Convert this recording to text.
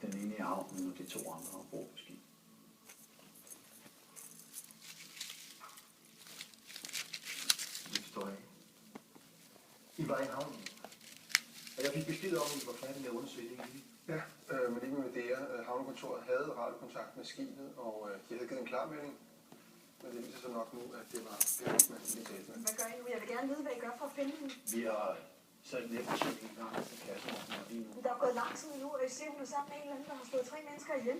Den ene i havnen, og de 2 andre har bord på skib. Det forstår jeg ikke. I var i havnen, og jeg fik besked om, at I var færdige med at undersøge det hele. Ja, men ikke med det. Havnekontoret havde radiokontakt med skibet, og de havde givet en klarmelding. Men det viser sig nok nu, at det var gerningsmanden, vi talte med. Hvad gør I nu? Jeg vil gerne vide, hvad I gør for at finde hende. Vi har sat en eftersøgning i gang til kasseordenen lige nu. Men der er gået lang tid nu, og I siger, hun er sammen med en eller anden, der har slået 3 mennesker ihjel.